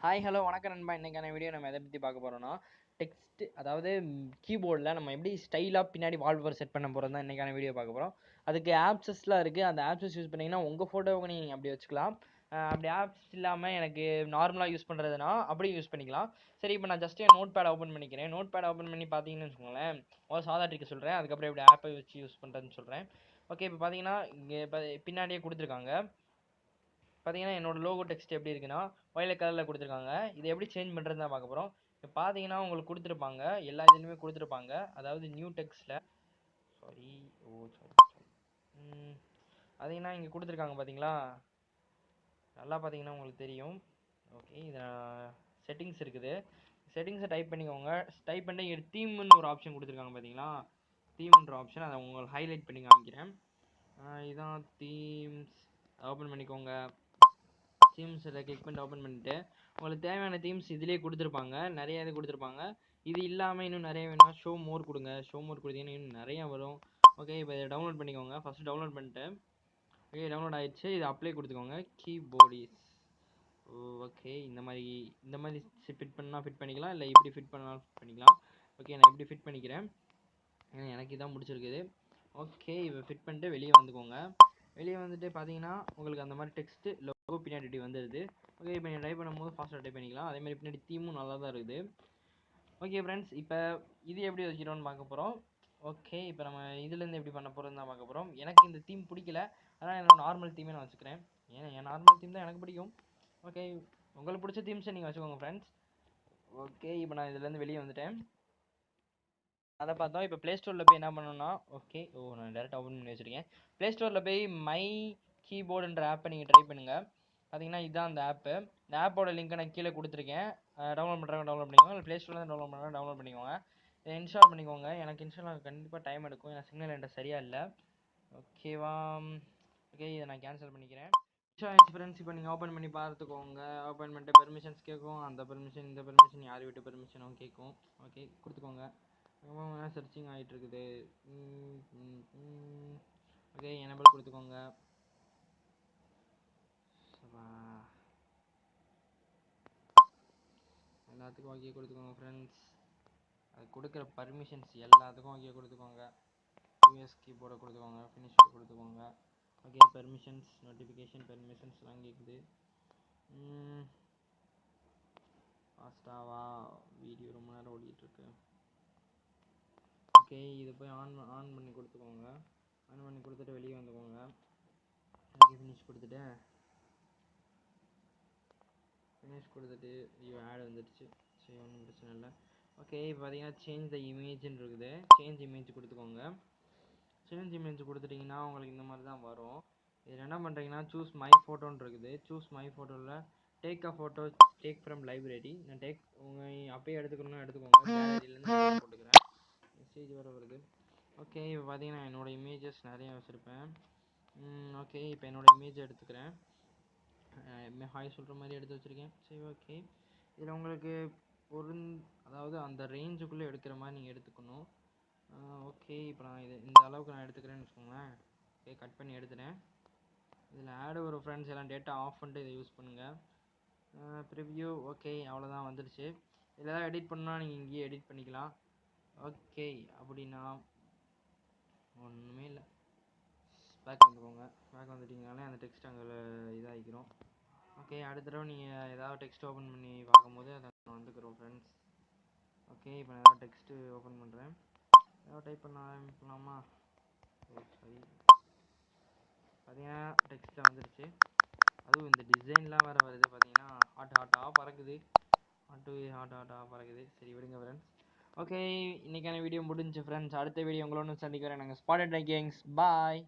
Hi hello வணக்கம் நண்பா. இன்றைக்கான வீடியோ நம்ம எதை பற்றி பார்க்க போகிறோம்னா டெக்ஸ்ட், அதாவது கீபோர்டில் நம்ம எப்படி ஸ்டைலாக பின்னாடி வால்பேப்பர் செட் பண்ண போகிறது தான் இன்றைக்கான வீடியோ பார்க்க போகிறோம். அதுக்கு ஆப்ஸஸ்லாம் இருக்குது. அந்த ஆப்ஸஸ் யூஸ் பண்ணிங்கன்னா உங்கள் ஃபோட்டோவை நீங்கள் அப்படி வச்சுக்கலாம். அப்படி ஆப்ஸ் இல்லாமல் எனக்கு நார்மலாக யூஸ் பண்ணுறதுனா அப்படியும் யூஸ் பண்ணிக்கலாம். சரி, இப்போ நான் ஜஸ்ட் என் நோட் பேட் ஓப்பன் பண்ணிக்கிறேன். நோட் பேட் ஓப்பன் பண்ணி பார்த்தீங்கன்னு வச்சுக்கோங்களேன், ஒரு சாதா ட்ரிக் சொல்கிறேன், அதுக்கப்புறம் எப்படி ஆப்பை வச்சு யூஸ் பண்ணுறதுன்னு சொல்கிறேன். ஓகே, இப்போ பார்த்தீங்கன்னா இங்கே பின்னாடியே கொடுத்துருக்காங்க. பார்த்தீங்கன்னா என்னோட லோகோ டெக்ஸ்ட் எப்படி இருக்குன்னா வயலட் கலரில் கொடுத்துருக்காங்க. இதை எப்படி சேஞ்ச் பண்ணுறது தான் பார்க்க போகிறோம். இப்போ பார்த்தீங்கன்னா உங்களுக்கு கொடுத்துருப்பாங்க, எல்லா இதுலையுமே கொடுத்துருப்பாங்க. அதாவது நியூ டெக்ஸ்ட்டில் சாரி பார்த்தீங்கன்னா இங்கே கொடுத்துருக்காங்க பார்த்தீங்களா, நல்லா பார்த்தீங்கன்னா உங்களுக்கு தெரியும். ஓகே, இது செட்டிங்ஸ் இருக்குது. செட்டிங்ஸை டைப் பண்ணிக்கோங்க. டைப் பண்ணி இங்கே தீம்னு ஒரு ஆப்ஷன் கொடுத்துருக்காங்க பார்த்தீங்களா, தீம்ன்ற ஆப்ஷன். அதை உங்களுக்கு ஹைலைட் பண்ணி காமிக்கிறேன். இதான் தீம்ஸ். ஓப்பன் பண்ணிக்கோங்க. தீம்ஸில் கிளிக் பண்ணிட்டு ஓப்பன் பண்ணிட்டு உங்களுக்கு தேவையான தீம்ஸ் இதிலே கொடுத்துருப்பாங்க. நிறைய இது கொடுத்துருப்பாங்க. இது இல்லாமல் இன்னும் நிறைய வேணும்னா ஷோ மோர் கொடுங்க. ஷோ மோர் கொடுத்தீங்கன்னா இன்னும் நிறையா வரும். ஓகே, இப்போ இதை டவுன்லோட் பண்ணிக்கோங்க. ஃபஸ்ட்டு டவுன்லோட் பண்ணிட்டு ஓகே டவுன்லோட் ஆகிடுச்சு. இது அப்ளை கொடுத்துக்கோங்க. கீபோர்டிஸ் ஓகே, இந்த மாதிரி ஃபிட் பண்ணால் ஃபிட் பண்ணிக்கலாம், இல்லை இப்படி ஃபிட் பண்ணாலும் ஃபிட் பண்ணிக்கலாம். ஓகே, நான் இப்படி ஃபிட் பண்ணிக்கிறேன். ஏன்னா எனக்கு இதான் முடிச்சிருக்குது. ஓகே, இப்போ ஃபிட் பண்ணிட்டு வெளியே வந்துக்கோங்க. வெளியே வந்துட்டு பார்த்தீங்கன்னா உங்களுக்கு அந்த மாதிரி டெக்ஸ்ட்டு லோகோ பின்னாடி வந்துடுது. ஓகே, இப்போ நீங்கள் டைப் பண்ணும்போது ஃபாஸ்ட்டாக டைப் பண்ணிக்கலாம். அதேமாதிரி பின்னாடி தீமும் நல்லா தான் இருக்குது. ஓகே ஃப்ரெண்ட்ஸ், இப்போ இது எப்படி வைக்கிறோன்னு பார்க்க போகிறோம். ஓகே, இப்போ நம்ம இதுலேருந்து எப்படி பண்ண போகிறோன்னு தான் பார்க்க போகிறோம். எனக்கு இந்த தீம் பிடிக்கல, அதனால் என்னோட நார்மல் தீமே நான் வச்சுக்கிறேன். ஏன்னா என் நார்மல் தீம் தான் எனக்கு பிடிக்கும். ஓகே, உங்களுக்கு பிடிச்ச தீம்ஸை நீங்கள் வச்சுக்கோங்க ஃப்ரெண்ட்ஸ். ஓகே, இப்போ நான் இதுலேருந்து வெளியே வந்துட்டேன். அதை பார்த்தோம். இப்போ ப்ளே ஸ்டோரில் போய் என்ன பண்ணணும்னா நான் டேரெக்டாக ஓப்பன் பண்ணி வச்சுருக்கேன். ப்ளே ஸ்டோரில் போய் மை கீபோர்டுன்ற ஆப்பை நீங்கள் ட்ரை பண்ணுங்கள். பார்த்தீங்கன்னா இதுதான் அந்த ஆப்பு. இந்த ஆப்போட லிங்க்கை நான் கீழே கொடுத்துருக்கேன். டவுன்லோட் பண்ணுறவங்க டவுன்லோட் பண்ணிக்கோங்க, இல்லை ப்ளே ஸ்டோரில் டவுன்லோட் பண்ணுறவங்க டவுன்லோட் பண்ணிக்கோங்க. இதை இன்ஸ்டால் பண்ணிக்கோங்க. எனக்கு இன்ஸ்டால் ஆக கண்டிப்பாக டைம் எடுக்கும், ஏன்னா சிக்னல் என்கிட்ட சரியாக இல்லை. ஓகேவா? ஓகே, இதை நான் கேன்சல் பண்ணிக்கிறேன். ஃப்ரெண்ட்ஸ், இப்போ நீங்கள் ஓப்பன் பண்ணி பார்த்துக்கோங்க. ஓப்பன் பண்ணிட்டு பெர்மிஷன்ஸ் கேட்கும். அந்த பெர்மிஷன் இந்த பெர்மிஷன் யார் வீட்டு பெர்மிஷனும் கேட்கும். ஓகே, கொடுத்துக்கோங்க. சர்ச்சிங் ஆகிட்டு இருக்குது. ஓகே, எனபிள் கொடுத்துக்கோங்க. எல்லாத்துக்கும் ஓகே கொடுத்துக்கோங்க ஃப்ரெண்ட்ஸ். அது கொடுக்குற பர்மிஷன்ஸ் எல்லாத்துக்கும் ஓகே கொடுத்துக்கோங்க. யூஎஸ் கீபோர்டை கொடுத்துக்கோங்க. ஃபினிஷ் கொடுத்துக்கோங்க. ஓகே, பெர்மிஷன்ஸ் நோட்டிஃபிகேஷன் பெர்மிஷன்ஸ்லாம் கேட்குது. ஃபாஸ்ட்டாவா வீடியோ ரொம்ப நேரம் ஓடிட்டுருக்கு. ஓகே, இது போய் ஆன் பண்ணி கொடுத்துக்கோங்க. ஆன் பண்ணி கொடுத்துட்டு வெளியே வந்துக்கோங்க. ஓகே, ஃபினிஷ் கொடுத்துட்டு ஐயோ ஆட் வந்துடுச்சு. சரி, ஒன்றும் பிரச்சனை இல்லை. ஓகே, இப்போ பார்த்தீங்கன்னா சேஞ்ச் த இமேஜ்னு இருக்குது. சேஞ்ச் இமேஜ் கொடுத்துக்கோங்க. சேஞ்ச் இமேஜ் கொடுத்துட்டிங்கன்னா உங்களுக்கு இந்த மாதிரி தான் வரும். இதில் என்ன பண்ணுறீங்கன்னா சூஸ் மை ஃபோட்டோன்னு இருக்குது. சூஸ் மை ஃபோட்டோவில் take a photo take from library. நான் உங்கள் அப்பயே எடுத்துக்கணும்னா எடுத்துக்கோங்க. கேலரியிலேருந்து போட்டுக்கிறேன். மெசேஜ் வர வருது. ஓகே, இப்போ பார்த்தீங்கன்னா என்னோடய இமேஜஸ் நிறையா வச்சுருப்பேன். ஓகே, இப்போ என்னோடய இமேஜ் எடுத்துக்கிறேன். ஹாய் சொல்கிற மாதிரி எடுத்து வச்சுருக்கேன். சரி, ஓகே. இதில் உங்களுக்கு அதாவது அந்த ரேஞ்சுக்குள்ளே எடுக்கிற மாதிரி நீங்கள் எடுத்துக்கணும். ஓகே, இப்போ நான் இந்த அளவுக்கு நான் எடுத்துக்கிறேன்னு வச்சுக்கோங்களேன். ஓகே, கட் பண்ணி எடுத்துட்டேன். இதில் ஆட் ஒரு ஃப்ரெண்ட்ஸ் எல்லாம் டேட்டா ஆஃப் பண்ணிட்டு இதை யூஸ் பண்ணுங்கள். ப்ரிவ்யூ ஓகே, அவ்வளோதான் வந்துடுச்சு. இதில் ஏதாவது எடிட் பண்ணால் நீங்கள் இங்கேயே எடிட் பண்ணிக்கலாம். ஓகே, அப்படின்னா ஒன்றுமே இல்லை. பேக் வந்துக்கோங்க. பேக் வந்துட்டிங்கனாலே அந்த டெக்ஸ்ட் அங்கே இதாகிக்கிறோம். ஓகே, அடுத்த தடவை நீங்கள் ஏதாவது டெக்ஸ்ட் ஓப்பன் பண்ணி பார்க்கும்போது அதை வந்துக்கிறோம் ஃப்ரெண்ட்ஸ். ஓகே, இப்போ நான் ஏதாவது டெக்ஸ்ட்டு ஓப்பன் பண்ணுறேன். ஏதாவது டைப் பண்ண ஆரம்பிக்கலாமா? சரி, பார்த்தீங்கன்னா டெக்ஸ்ட்டில் வந்துடுச்சு. அதுவும் இந்த டிசைன்லாம் வேறு வருது. பார்த்தீங்கன்னா ஹாட்டாக பறக்குது. ஹாட்டாக பறக்குது. சரி, விடுங்க ஃப்ரெண்ட்ஸ். ஓகே, இன்றைக்கான வீடியோ முடிஞ்சு ஃப்ரெண்ட்ஸ். அடுத்த வீடியோ உங்களோட சந்திக்கிறேன். நாங்கள் ஸ்பாட்டட் கேங்ஸ். பாய்.